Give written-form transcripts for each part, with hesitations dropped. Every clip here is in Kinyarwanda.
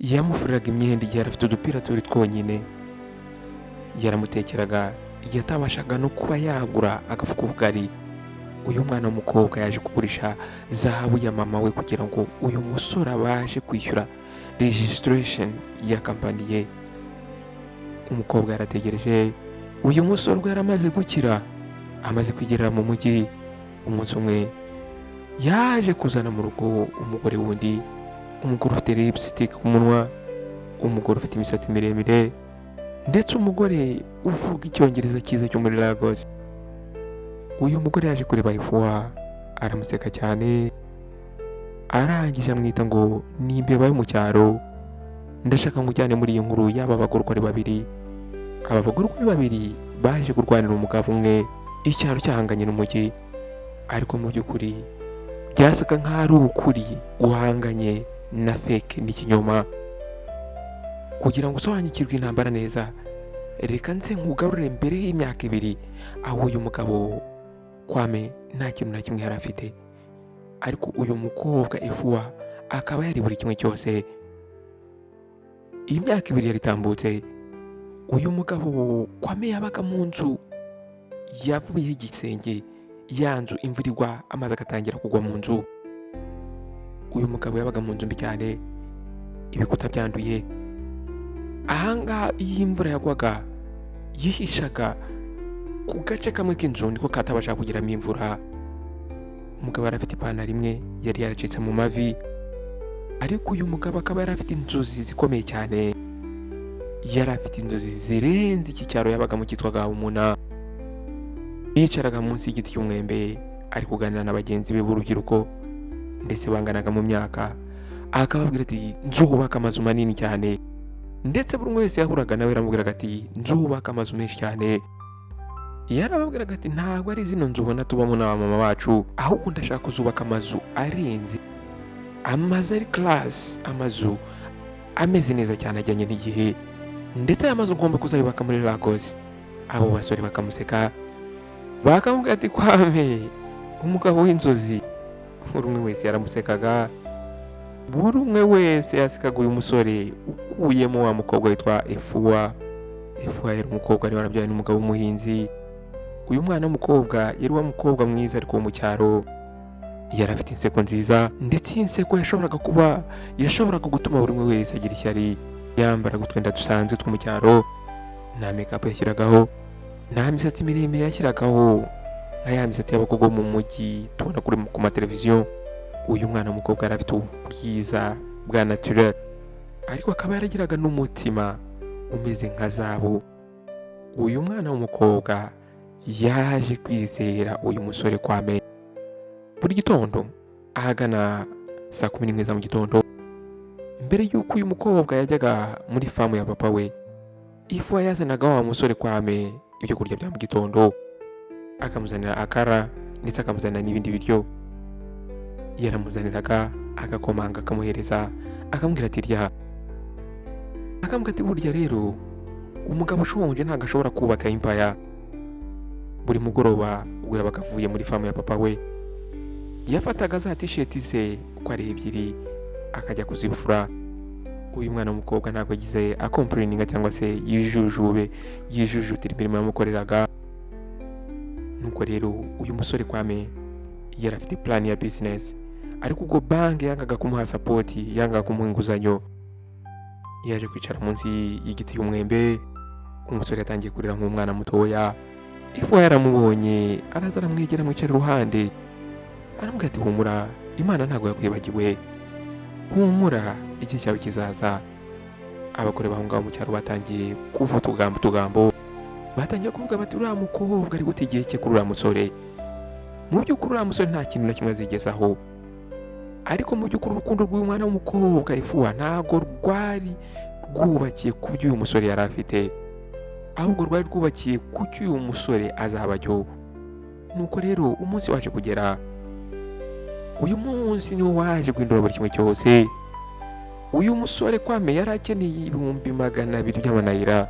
yamufuriraga imyenda igihe afite udupira tubiri twonyine, yaramutekeraga igihe atabashaga no kuba yagura agafu k'ubugari. Uyu mwana w'umukobwa yaje kugurisha zahabu ya mama we kugira ngo uyu musore abashe kwishyura registration ya kampani ye. Umukobwa yarategereje, uyu musore ubwo yaramaze gukira, amaze kwigerera mu mujyi. Umunsi umwe yaje kuzana mu rugo umugore wundi, umugore ufite lipstick ku munwa, umugore ufite imisatsi miremire, ndetse umugore uvuga icyongereza cyiza cyo muri Lagos. Uyu mugore yaje kureba Ifuwa, aramuseka cyane, arangije amwita ngo ni imbeba yo mu cyaro. Ndashaka ngo ujyane muri iyi nkuru y'aba bagororwa babiri. Aba bagororwa babiri baje kurwanira umugabo umwe, icyaro cyahanganye n'umujyi, ariko mu by'ukuri byasaga nk'aho ari ukuri uhanganye na fake n'ikinyoma. Kugira ngo usobanukirwe intambara neza, reka nze nkugarure mbere y'imyaka 2 aho uyu mugabo Kwame nta kintu na kimwe yari afite, ariko uyu mukobwa Ifuwa akaba yari buri kimwe cyose. Imyaka 2 yaritambutse, uyu mugabo Kwame yabaga mu nzu yavuyeho igisenge, ya nzu imvura igwa amazi agatangira kugwa mu nzu. Uyu mugabo yabaga mu nzu mbi cyane, ibikuta byanduye. Ahangaha iyo imvura yagwaga yihishaga ku gace kamwe k'inzu niko katabasha kugiramo imvura. Umugabo yari afite ipantaro imwe yari yaracitse mu mavi, ariko uyu mugabo akaba yari afite inzozi zikomeye cyane. Yari afite inzozi zirenze iki cyaro yabagamo cyitwaga Umuna. Yicaraga munsi y'igiti cy'umwembe ari kuganira na bagenzi be b'urubyiruko ndetse banganaga mu myaka, akababwira ati nzubaka amazu manini cyane, ndetse buri wese yahuraga nawe yaramubwiraga ati nzubaka amazu menshi cyane. Yarababwiraga ati ntabwo ari zino nzu ubona tubamo na mama bacu, ahubwo ndashaka kuzubaka amazu arenze, amazu ari class, amazu ameze neza cyane ajyanye n'igihe, ndetse aya mazu ngomba kuzayubaka muri Lagos. Abo basore bakamuseka, bakamubwira ati Kwame umugabo w'inzozi. Buri umwe wese yaramusekaga, buri umwe wese yasekaga uyu musore ukuyemo wa mukobwa witwa Ifuwa. Ifuwa yari umukobwa ari warabyaye n'umugabo w'umuhinzi. Uyu mwana w'umukobwa yari wa mukobwa mwiza ariko wo mu cyaro, yari afite inseko nziza, ndetse iyi nseko yashoboraga gutuma buri umwe wese agira ishyari. Yambaraga utwenda dusanzwe two mu cyaro, nta makeup yashyiragaho, nta misatsi miremire yashyiragaho nka ya misatsi y'abakobwa mu mujyi tubona ku mateleviziyo. Uyu mwana w'umukobwa yari afite ubwiza bwa naturel, ariko akaba yaragiraga n'umutima umeze nka zahabu. Uyu mwana w'umukobwa yaje kwizera uyu musore Kwame. Buri gitondo ahagana saa 11 za mu gitondo, mbere y'uko uyu mukobwa yajyaga muri famu ya papa we, Ifuwa yazanaga wa musore Kwame ibyo kurya bya mu gitondo, akamuzanira akara ndetse akamuzanira n'ibindi biryo. Yaramuzaniraga agakomanga, akamuhereza, akamubwira ati rya. Akamubwira ati burya rero umugabo ushonje ntabwo ashobora kubaka impaya. Buri mugoroba ubwo yabaga avuye muri famu ya papa we, yafataga za t-shirt ze uko ari 2 akajya kuzifura. Uyu mwana w'umukobwa ntabwo agize complaininga cyangwa se yijujutira imirimo yamukoreraga. Nuko rero uyu musore Kwame yari afite plan ya business, ariko ubwo banki yangaga kumuha support, yangaga kumuha inguzanyo. Yaje kwicara munsi y'igiti cy'umwembe, umusore yatangiye kurira nk'umwana mutoya. Ifuwa yaramubonye, araza aramwegera amwicara iruhande, aramubwira ati humura, Imana ntabwo yakwibagiwe, humura igihe cyawe kizaza. Abagore baho ngaho mu cyaro batangiye kuvuga utugambo, batangira kuvuga bati uriya mukobwa ari guta igihe cye kuri uriya musore. Mu by'ukuri uriya musore nta kintu na kimwe azigezaho, ariko mu by'ukuri urukundo rw'uyu mwana w'umukobwa Ifuwa ntabwo rwari rwubakiye ku byo uyu musore yari afite, ahubwo rwari rwubakiye ku cyo uyu musore azaba cyo. Nuko rero umunsi waje kugera, uyu munsi niwo waje guhindura buri kimwe cyose. Uyu musore Kwame yari akeneye 200,000 by'amanayira.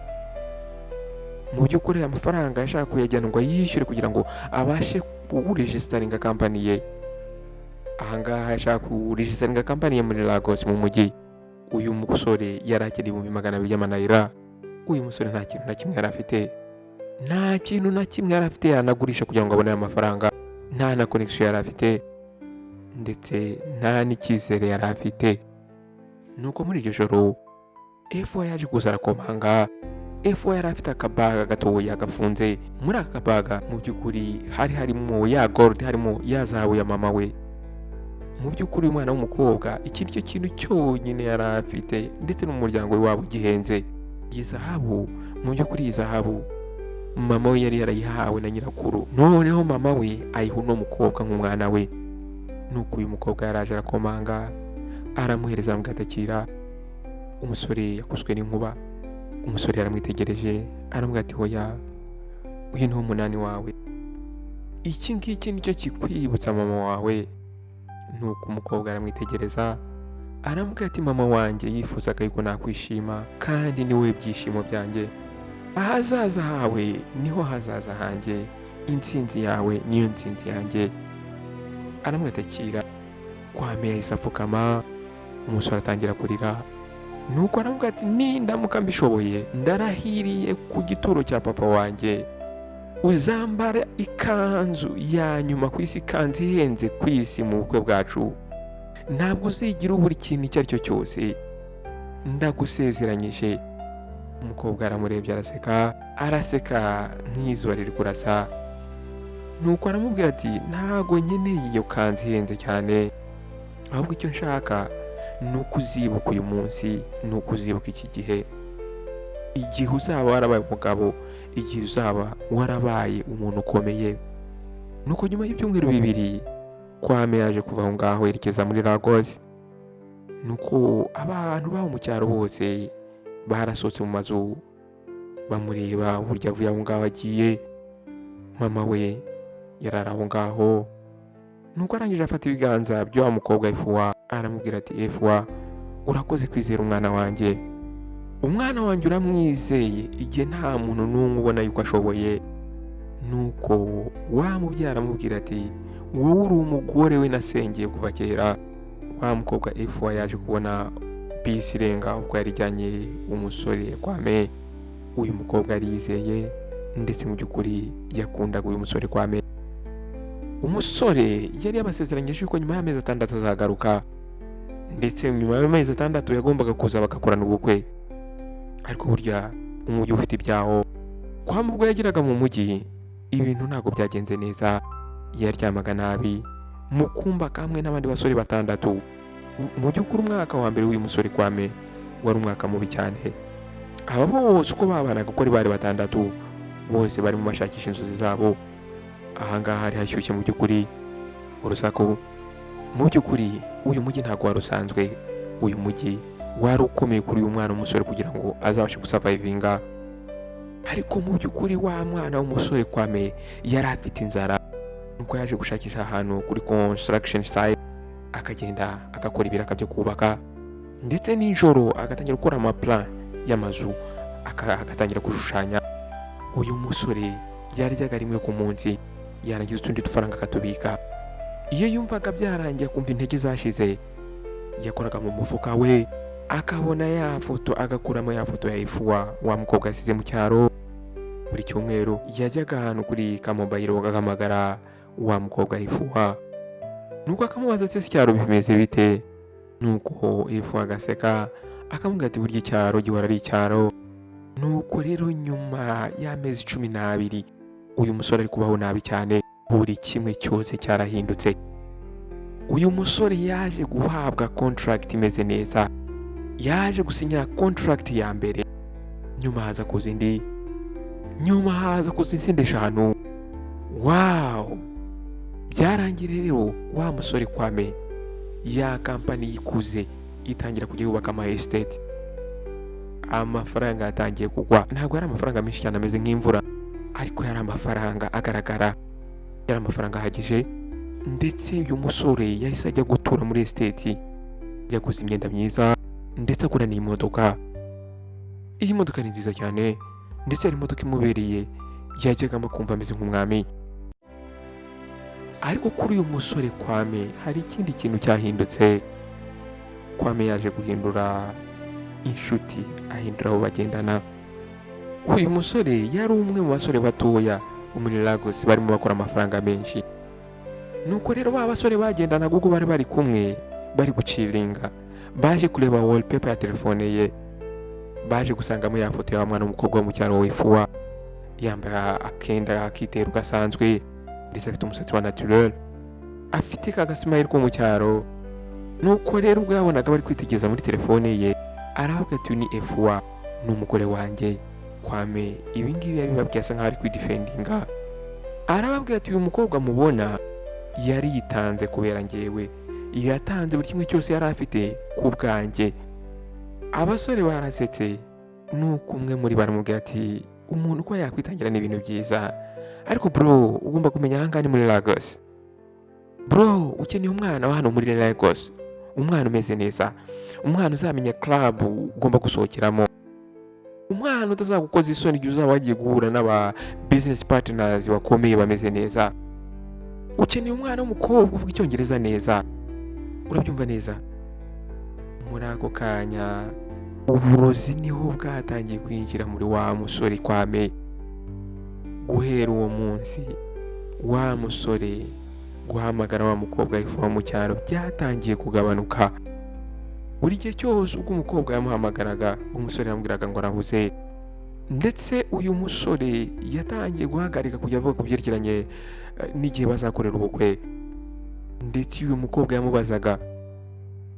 Mu by'ukuri aya mafaranga yashaka kuyajyana ngo yishyure kugira ngo abashe kuregistaringa kampani ye. Ahangaha yashaka kuregistaringa kampani ye muri Lagos mu mujyi. uyu musore yari akeneye 200 y'amanayira. Uyu musore nta kintu na kimwe yari afite, nta kintu na kimwe yari afite yanagurisha kugira ngo abone aya mafaranga, nta na connection yari afite ndetse nta n'icyizere yari afite. Nuko muri iryo joro F.O yaje kuza arakomanga. F.O yari afite akabaga gatoya gafunze. Muri aka kabaga mu by'ukuri hari harimo ya gold, harimo ya zahabu ya mama we. Mu by'ukuri umwana w'umukobwa iki nicyo kintu cyonyine yari afite, ndetse n'umuryango we wabo gihenze. Iyi zahabu mu by'ukuri, iyi zahabu mama we yari yarayihawe na nyirakuru, noneho mama we ayiha uno mukobwa nk'umwana we. Nuko uyu mukobwa yaraje arakomanga, aramuhereza amugatakira. Umusore yakubiswe n'inkuba. Umusore yaramwitegereje aramubwira ati hoya, uyu ni umunani wawe, iki ngiki nicyo kikwibutsa mama wawe. Nuko umukobwa aramwitegereza aramubwira ati mama wanjye yifuzaga yuko nakwishima, kandi ni wowe byishimo byanjye, ahazaza hawe niho hazaza hanjye, intsinzi yawe niyo ntsinzi yanjye. Aramwatakira. Kwame yahise apfukama. Umusore atangira kurira. Nuko aramubwira ati nindamuka mbishoboye ndarahiriye ku gituro cya papa wanjye, uzambara ikanzu ya nyuma ku isi, ikanzu ihenze ku isi mu bukwe bwacu, ntabwo uzigira buri kintu icyo ari cyo cyose, ndagusezeranyije. Umukobwa aramurebye araseka nk'izuba riri kurasa. Nuko aramubwira ati ntago nkeneye iyo kanzu ihenze cyane, ahubwo icyo nshaka ni uko uzibuka uyu munsi, ni uko uzibuka iki gihe, igihe uzaba warabaye umugabo, igihe uzaba warabaye umuntu ukomeye. Nuko nyuma y'ibyumweru 2 Kwame yaje kuva aho ngaho yerekeza muri Lagos. Nuko abantu baho mu cyaro bose barasohotse mu mazu bamureba uburyo avuye aho ngaho agiye. Mama we yarara aho ngaho. Nuko arangije afata ibiganza by'uwa mukobwa F.O aramubwira ati F.O, urakoze kwizera umwana wanjye, umwana wanjye uramwizeye igihe nta muntu n'umwe ubona yuko ashoboye. Nuko wamubyara aramubwira ati wowe uri umugore we nasengeye kuva kera. Wa mukobwa F.O yaje kubona bisi irenga ubwo yari ijyanye umusore Kwame. Uyu mukobwa yarizeye, ndetse mu by'ukuri yakundaga uyu musore Kwame. Umusore yari yabasezeranyije yuko nyuma y'amezi 6 azagaruka, ndetse nyuma y'amezi 6 yagombaga kuza bagakorana ubukwe. Ariko burya umujyi ufite ibyaho. Kwame ubwo yageraga mu mujyi ibintu ntabwo byagenze neza, yaryamaga nabi mu kumba kamwe n'abandi basore 6. Mu by'ukuri umwaka wa mbere w'uyu musore Kwame wari umwaka mubi cyane. Aba bose uko babanaga uko bari 6 bose bari mu mashakisha inzozi zabo. Ahangaha hari hashyushye mu by'ukuri, urusaku. Mu by'ukuri uyu mujyi ntabwo wari usanzwe, uyu mujyi wari ukomeye kuri uyu mwana w'umusore kugira ngo azabashe gusavayivinga. Ariko mu by'ukuri wa mwana w'umusore Kwame yari afite inzara. Nuko yaje gushakisha ahantu kuri construction site, akagenda agakora ibiraka byo kubaka, ndetse n'ijoro agatangira gukora amaplan y'amazu, agatangira gushushanya. Uyu musore yaryaga rimwe ku munsi, yarangiza utundi dufaranga akatubika. Iyo yumvaga byarangiye kumva intege zashize, yakoraga mu mufuka we akabona ya foto, agakuramo ya foto ya F.O wa mukobwa yasize mu cyaro. Buri cyumweru yajyaga ahantu kuri Kamobile bagahamagara wa mukobwa F.O. Nuko akamubaza ati icyaro bimeze bite. Nuko F.O agaseka akamubwira ati burya icyaro gihora ari icyaro. Nuko rero nyuma y'amezi 12 uyu musore ari kubaho nabi cyane, buri kimwe cyose cyarahindutse. Uyu musore yaje guhabwa contract imeze neza, yaje gusinya contract ya mbere, nyuma haza kuza indi, nyuma haza kuza izindi 5. Wow! Byarangiye rero wa musore Kwame ya kampani yikuze itangira kujya yubaka ama estate. Amafaranga yatangiye kugwa, ntabwo yari amafaranga menshi cyane ameze nk'imvura, ariko yari amafaranga agaragara, yari amafaranga ahagije. Ndetse uyu musore yahise ajya gutura muri estate, yaguze imyenda myiza, ndetse agura n'imodoka. Iyi modoka ni nziza cyane, ndetse ari imodoka imubereye, yajyagamo kumva ameze nk'umwami. Ariko kuri uyu musore Kwame hari ikindi kintu cyahindutse. Kwame yaje guhindura inshuti, ahindura abo bagendana. Uyu musore yari umwe mu basore batoya bo muri Lagos barimo bakora amafaranga menshi. Nuko rero ba basore bagendanaga ubwo bari bari kumwe bari guciringa, baje kureba wallpaper ya telefone ye, baje gusangamo ya foto ya mwana w'umukobwa wo mu cyaro w'ifuwa, yambaye akenda akitero gasanzwe ndetse afite umusatsi wa naturel, afite ka gasimahiri ko mu cyaro. Nuko rero ubwo yabonaga bari kwitegereza muri telefone ye, aravuga ati ni Efuwa, ni umugore wanjye. Kwame ibi ngibi yabibabwiye asa nkaho ari kwidefendinga, arababwira ati uyu mukobwa mubona yari yitanze kubera njyewe, yatanze buri kimwe cyose yari afite ku bwanjye. Abasore barasetse, nuko umwe muri baramubwira ati umuntu uko yakwitangira ni ibintu byiza, ariko bro ugomba kumenya ahangaha ni muri Lagos. Bro ukeneye umwana wa hano muri Lagos, umwana umeze neza, umwana uzamenya club ugomba gusohokeramo, umwana utazagukoza isoni igihe uzaba wagiye guhura n'aba business partners bakomeye bameze neza. Ukeneye umwana w'umukobwa uvuga icyongereza neza, urabyumva neza. Muri ako kanya uburozi niho bwatangiye kwinjira muri wa musore Kwame. Guhera uwo munsi wa musore guhamagara wa mukobwa Efuwa mu cyaro byatangiye kugabanuka. Buri gihe cyose ubwo umukobwa yamuhamagaraga, umusore yamubwiraga ngo arahuze. Ndetse uyu musore yatangiye guhagarika kujya avuga ku byerekeranye n'igihe bazakorera ubukwe. Ndetse uyu mukobwa yamubazaga,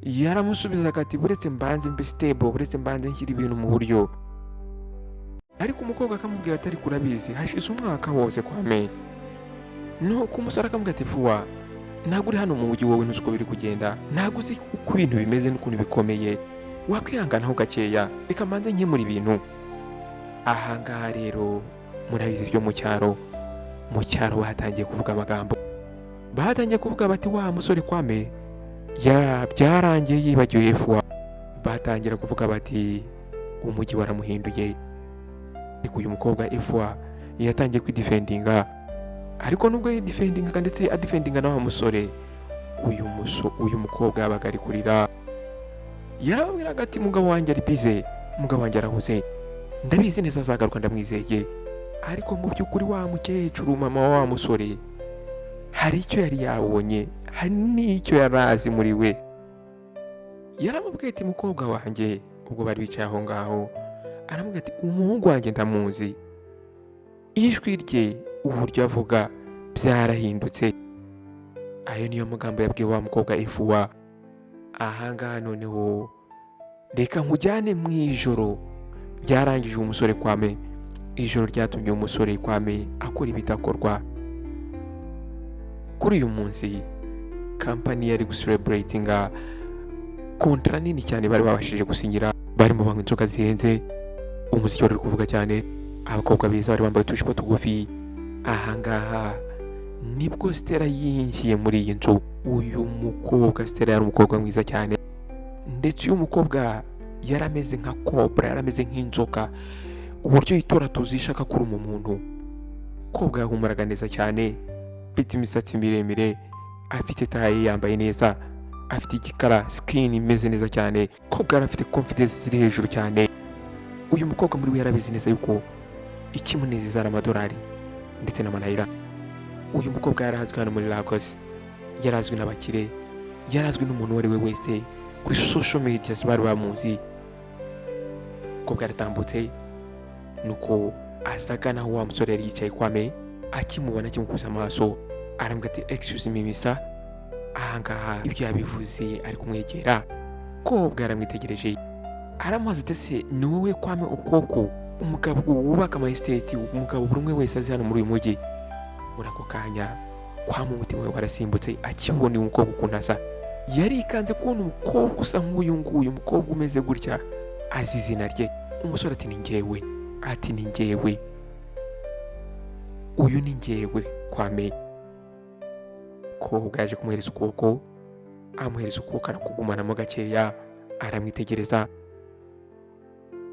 yaramusubizaga ati buretse mbanze mbe stable, buretse mbanze nshyira ibintu mu buryo. Ariko umukobwa akamubwira ati ariko urabizi hashize umwaka wose Kwame. Nuko umusore akamubwira ati Efuwa, ntabwo uri hano mu mujyi wowe ntuzi uko biri kugenda, ntabwo uzi uko ibintu bimeze n'ukuntu bikomeye, wakwihanganaho gakeya, reka mbanze nkemura ibintu. Ahangaha rero murabizi byo mu cyaro batangiye kuvuga amagambo, batangiye kuvuga bati wa musore Kwame byarangiye yibagiwe Efuwa. Batangira kuvuga bati umujyi waramuhinduye. Ariko uyu mukobwa Efuwa yatangiye kwidefendinga, ariko nubwo yidefendinga ndetse adefendinga na wa musore, uyu mukobwa yabaga ari kurira. Yarababwiraga ati mugabo wanjye ari bize, mugabo wanjye arahuze, ndabizi neza azagaruka ndamwizeye. Ariko mu by'ukuri wa mukecuru mama wa musore hari icyo yari yabonye, hari n'icyo yari azi muri we. Yaramubwiye ati mukobwa wanjye, ubwo bari bicaye aho ngaho, aramubwira ati umuhungu wanjye ndamuzi, ijwi rye uburyo avuga byarahindutse. Ayo niyo magambo yabwiye wa mukobwa Efuwa. Ahangaha noneho reka nkujyane mu ijoro ryarangije umusore Kwame, ijoro ryatumye umusore Kwame akora ibitakorwa. Kuri uyu munsi kampani yari gucelebratinga kontra nini cyane bari babashije gusinyira, barimo banywa inzoga zihenze, umuziki wari kuvuga cyane, abakobwa beza bari bambaye utujipo tugufi. Ahangaha nibwo Stella yinjiye muri iyi nzu. Uyu mukobwa Stella yari umukobwa mwiza cyane, ndetse uyu mukobwa yarameze nka cobra, yarameze nk'inzoka, uburyo yitora tuzishaka kuri umuntu. Umukobwa yahumuraga neza cyane, afite imisatsi miremire, afite taye, yambaye neza, afite igikara, skin imeze neza cyane. Umukobwa yari afite confidence ziri hejuru cyane. Uyu mukobwa muri we yarabizi neza yuko ikimunezeza ari amadolari ndetse n'amanayira. Uyu mukobwa yarazwi hano muri Lagos, yarazwi n'abakire, yarazwi n'umuntu uwo ari we wese kuri social media bari bamuzi. Umukobwa yaratambutse, nuko asaga naho wa musore yari yicaye Kwame, akimubona akimukuza amaso, arambwira ati excuse me misa. Ahangaha ibyo yabivuze ari kumwegera. Umukobwa yaramwitegereje, aramubaza ati se ni wowe Kwame ukoko, umugabo wubaka ama estate, umugabo buri umwe wese azi hano muri uyu mujyi? Muri ako kanya Kwame umutima we warasimbutse akibona uyu mukobwa ukuntu asa. Yarikanze kubona umukobwa usa nk'uyu nguyu, umukobwa umeze gutya, azi izina rye. Umusore ati ni njyewe, ati ni njyewe, uyu ni njyewe Kwame. Umukobwa yaje kumuhereza ukuboko, amuhereza ukuboko arakugumanamo gakeya, aramwitegereza,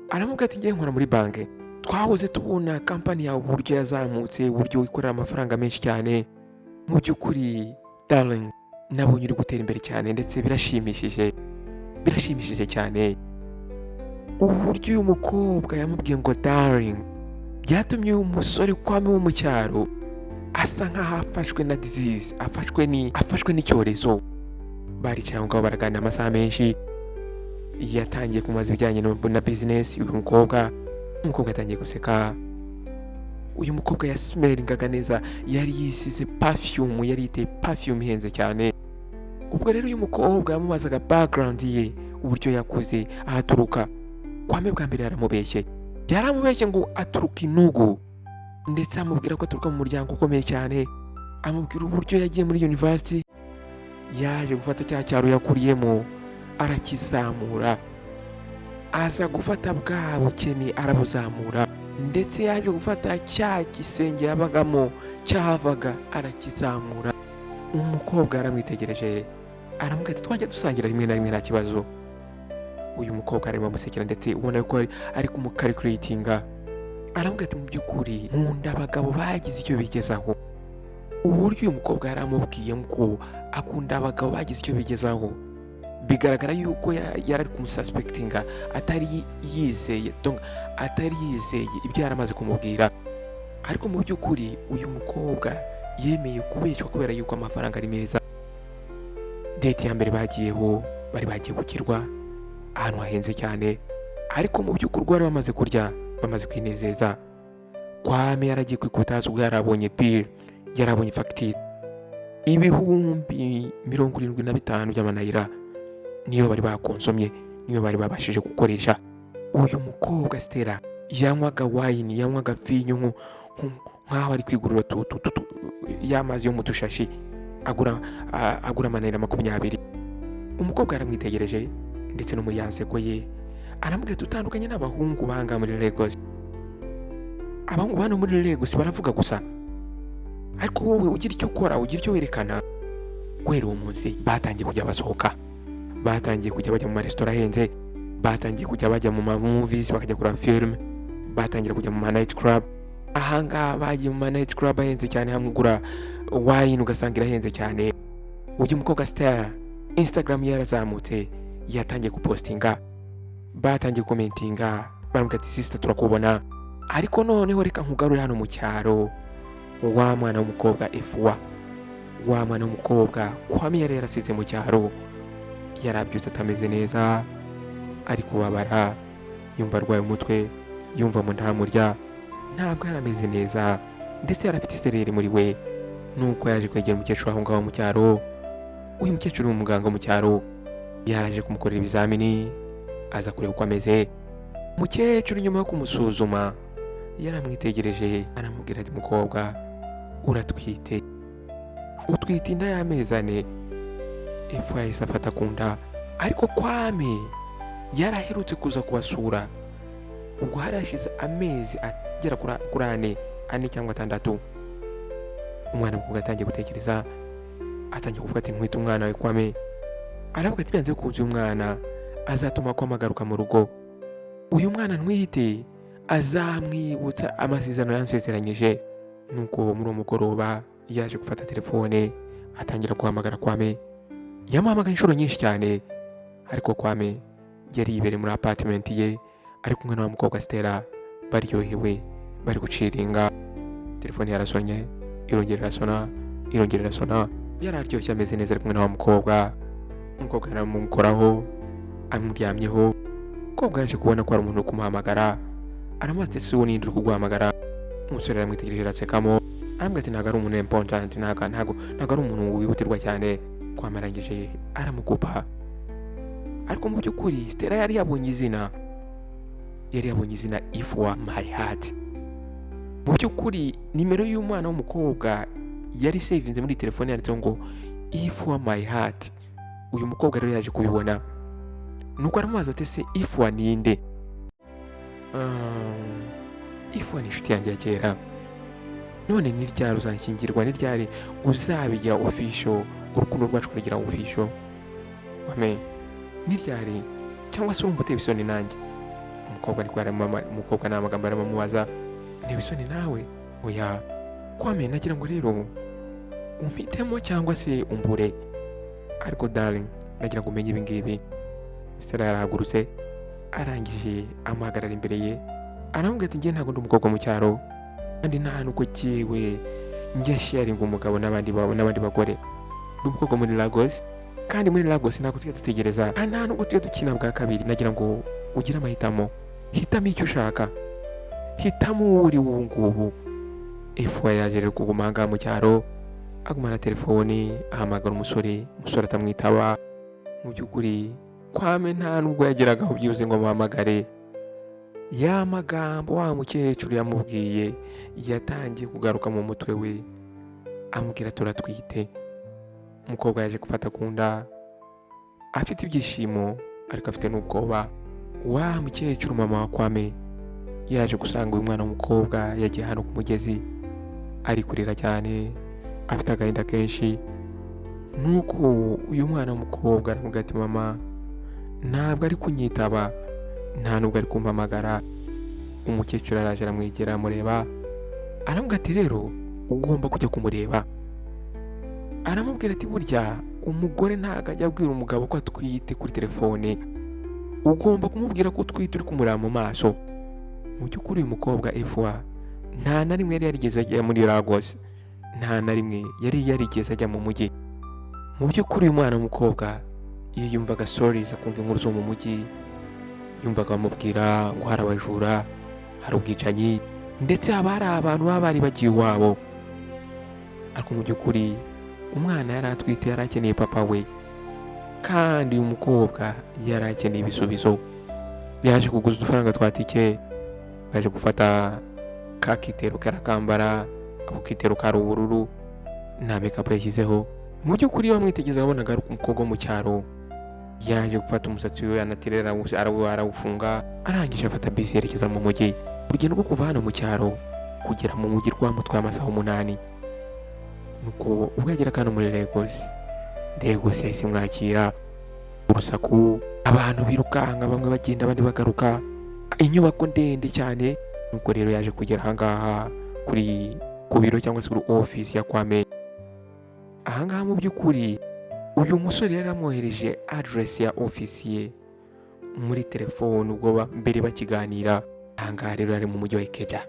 aramubwira ati ngiye nkora muri banki, twahoze tubona kampani yawe uburyo yazamutse, uburyo wikorera amafaranga menshi cyane. Mu by'ukuri darling, nabonye uri gutera imbere cyane ndetse birashimishije cyane. uburyo uyu mukobwa yamubwiye ngo darling byatumye uyu musore Kwame wo mu cyaro asa nk'aho afashwe na disease, afashwe n'icyorezo. Baricaye aho ngaho baraganira amasaha menshi, yatangiye kumubaza ibijyanye na business. Umukobwa yatangiye guseka. Uyu mukobwa yasmeringaga neza, yari yisize perfume, yari yiteye perfume ihenze cyane. Ubwo rero uyu mukobwa yamubazaga background ye, uburyo yakuze, ahaturuka. Kwame bwa mbere yaramubeshye ngo aturuka Inugu, ndetse amubwira ko aturuka mu muryango ukomeye cyane, amubwira uburyo yagiye muri university, yaje gufata cya cyaro yakuriyemo arakizamura, aza gufata bwa bukene arabuzamura, ndetse yaje gufata cya gisenge yabagamo cyahavaga arakizamura. Umukobwa aramwitegereje aramubwira ati twajya dusangira rimwe na rimwe nta kibazo. Uyu mukobwa arimo amusekera, ndetse ubona ko ari kumucalculatinga. Aramubwira ati mu by'ukuri nkunda abagabo bagize icyo bigezaho. Uburyo uyu mukobwa yaramubwiye ko akunda abagabo bagize icyo bigezaho, bigaragara yuko yari ari kumususpectinga, atari yizeye ibyo yaramaze kumubwira. Ariko mu by'ukuri uyu mukobwa yemeye kubeshywa kubera yuko amafaranga ari meza. Date ya mbere bagiyeho, bari bagiye gukirwa ahantu hahenze cyane, ariko mu by'ukuri bari bamaze kurya, bamaze kwinezeza. Kwame yaragiye kwikuta hasi ubwo yarabonye bill, yarabonye fagitire ibihumbi 75 by'amanayira, niyo bari bakonsomye, niyo bari babashije gukoresha. Uyu mukobwa Stella yanywaga wine, yanywaga vinyo nk'aho ari kwigurira y'amazi yo mu dushashi, agura amanayira 20. Umukobwa yaramwitegereje, ndetse no muri yanseko ye aramubwira tutandukanye n'abahungu banga muri Lagos. Abahungu bano muri Lagos baravuga gusa, ariko wowe ugira icyo ukora, ugira icyo werekana. Guhera uwo munsi batangiye kujya basohoka, batangiye kujya bajya mu maresitora ahenze, batangiye kujya bajya mu movies, bakajya kureba film, batangira kujya mu night club. Ahangaha bagiye mu night club ahenze cyane, hamwe ugura wine ugasanga irahenze cyane. Uyu mukobwa Stella Instagram yarazamutse, yatangiye gupostinga, batangiye commentinga, baramubwira ati sister turakubona, ariko noneho reka nkugarure hano mu cyaro. Wa mwana w'umukobwa F1, wa mwana w'umukobwa Kwame yari yarasize mu cyaro, yarabyutse atameze neza, ari kubabara, yumva arwaye umutwe, yumva mu ntamurya, ntabwo yarameze neza, ndetse yarafite isereri muri we. Nuko yaje kwegera umukecuru aho ngaho mu cyaro. Uyu mukecuru ni umuganga mu cyaro, yaje kumukorera ibizamini, aza kureba uko ameze. Umukecuru nyuma yo kumusuzuma yaramwitegereje, aramubwira ati mukobwa uratwite, utwite inda y'amezi 4. Ifu yahise afata ku nda, ariko Kwame yaraherutse kuza kubasura, ubwo harashize amezi agera kuri 4 cyangwa 6. Umwana mukobwa atangiye gutekereza, atangiye kuvuga ati ntwite umwana we Kwame. Aravuga ati byanze bikunze uyu mwana azatuma Kwame agaruka mu rugo, uyu mwana ntwite azamwibutsa amasezerano yansezeranyije. Nuko muri uwo mugoroba yaje gufata telefone, atangira guhamagara Kwame. Yamuhamagaye inshuro nyinshi cyane, ariko Kwame yari yibereye muri apartment ye, ari kumwe n'uwo mukobwa Stella, baryohewe, bari guciringa. Telefone yarasonye, irongera irasona, yararyoshye ameze neza, ari kumwe n'uwo mukobwa. Umukobwa aramukoraho, amuryamyeho. Umukobwa yaje kubona ko ari umuntu uri kumuhamagara, aramubaza ati uwo ninde uri kuguhamagara? Umusore aramwitegereje arasekamo, aramubwira ati ntabwo ari umuntu important, ntabwo ari umuntu wihutirwa cyane. Kwamarangije aramukupa. Ariko mu by'ukuri Stella yari yabonye izina Ifwa My Heart. Mu by'ukuri nimero y'umwana w'umukobwa yari savinze muri telefone yanditseho ngo Ifwa My Heart. Uyu mukobwa rero yaje kubibona, nuko aramubaza ati se Ifwa ninde? Ifwa ni inshuti yanjye ya kera, none ni ryari uzanshyingirwa, ni ryari uzabigira official, urukundo rwacu kugira official? Wame ni ryari? Cyangwa se urumva utebisoni nanjye? Umukobwa ariko umukobwa nta magambo aramubaza, ntibisoni nawe? Oya Kwame, nagira ngo rero umpitemo cyangwa se umbure, ariko darling nagira ngo umenye ibi ngibi. Stella yarahagurutse, arangije amuhagarara imbere ye aramubwira ati njye ntabwo ndi umukobwa mu cyaro kandi nta nubwo jyewe njya sharinga umugabo n'abandi bagore, ndi umukobwa muri Lagos kandi muri Lagos ntabwo tujya dutegereza kandi nta nubwo tujya dukina bwa kabiri. Nagira ngo ugire amahitamo, hitamo icyo ushaka, hitamo uwo uri ubu ngubu. Efwa yaje rero kuguma aha ngaha mu cyaro agumana telefoni ahamagara umusore atamwitaba. Mu by'ukuri Kwame nta nubwo yageragaho byibuze ngo amuhamagare. Ya magambo wa mukecuru yamubwiye yatangiye kugaruka mu mutwe we, amubwira turatwite. Umukobwa yaje gufata ku nda afite ibyishimo ariko afite n'ubwoba. Wa mukecuru mama wa Kwame yaje gusanga uyu mwana w'umukobwa yagiye hano ku mugezi ari kurira cyane afite agahinda kenshi. Nuko uyu mwana w'umukobwa aramubwira ati mama ntabwo ari kunyitaba, nta nubwo ari kumpamagara. Umukecuru araje aramwegera amureba aramubwira ati rero ugomba kujya kumureba. Aramubwira ati burya umugore ntabwo ajya abwira umugabo ko atwite kuri telefone, ugomba kumubwira ko utwite uri kumureba mu maso. Mu by'ukuri uyu mukobwa Efwa nta na rimwe yari yarigeze ajya muri Lagos, nta na rimwe yari yarigeze ajya mu mujyi. Mu by'ukuri uyu mwana w'umukobwa iyo yumvaga stories akumva inkuru zo mu mujyi, yumvaga bamubwira ngo hari abajura, hari ubwicanyi ndetse haba hari abantu baba bari bagiye iwabo. Ariko mu by'ukuri umwana yari atwite yari akeneye papa we kandi uyu mukobwa yari akeneye ibisubizo. Yaje kuguza udufaranga twa tike, yaje gufata ka kitero karakambara, ako kitero kari ubururu, nta makeup yashyizeho. Mu by'ukuri iyo wamwitegereza wabonaga ari umukobwa wo mu cyaro. Yaje gufata umusatsi we anaterera arawufunga, arangije afata bisi yerekeza mu mujyi. Urugendo rwo kuva hano mu cyaro kugera mu mujyi rwamutwaye amasaha 8. Nuko ubwo yagera hano muri Lagos yahise mwakira urusaku, abantu birukanka, bamwe bagenda abandi bagaruka, inyubako ndende cyane. Nuko rero yaje kugera aha ngaha ku biro cyangwa se kuri office ya Kwame. Aha ngaha mu by'ukuri uyu musore yari amwohereje address ya office ye muri telefone ubwo mbere bakiganira. Aha ngaha rero ari mu mujyi wa Ikeja.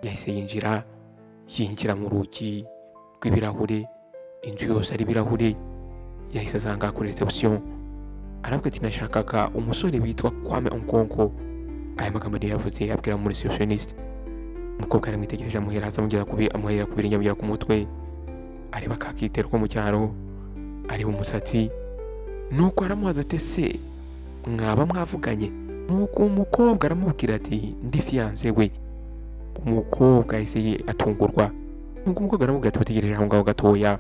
Yahise yinjira mu rugi rw'ibirahure, inzu yose ari ibirahure. Yahise azanga kuri reception aravuga ati nashakaga umusore witwa Kwame Onkonko. Aya magambo niyo yavuze abwira muri receptionist. Umukobwa aramwitegereje amuhera ku birenge amugera ku mutwe, areba kakitero ko mu cyaro, areba umusatsi. Nuko aramubaza ati se mwaba mwavuganye? Nuko umukobwa aramubwira ati ndi fiance we. Umukobwa yahise atungurwa. Nuko umukobwa aramubwira ati bategereje aho ngaho gatoya.